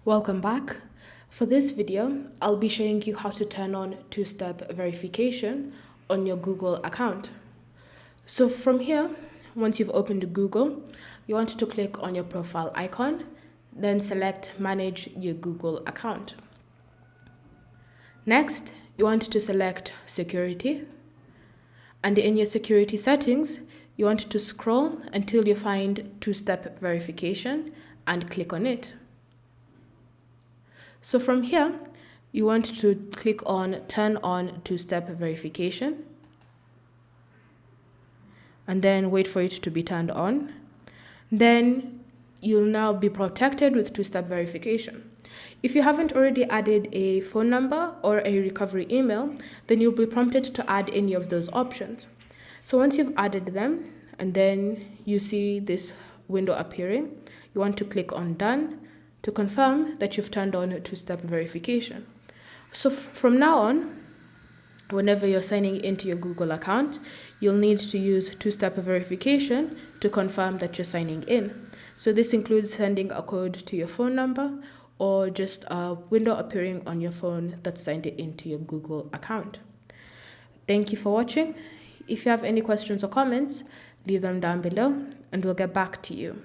Welcome back. For this video, I'll be showing you how to turn on two-step verification on your Google account. So from here, once you've opened Google, you want to click on your profile icon, then select Manage your Google account. Next, you want to select Security, and in your security settings, you want to scroll until you find two-step verification and click on it. So from here, you want to click on Turn on two-step verification, and then wait for it to be turned on. Then you'll now be protected with two-step verification. If you haven't already added a phone number or a recovery email, then you'll be prompted to add any of those options. So once you've added them, and then you see this window appearing, you want to click on Done to confirm that you've turned on two-step verification. So from now on, whenever you're signing into your Google account, you'll need to use two-step verification to confirm that you're signing in. So this includes sending a code to your phone number or just a window appearing on your phone that's signed into your Google account. Thank you for watching. If you have any questions or comments, leave them down below and we'll get back to you.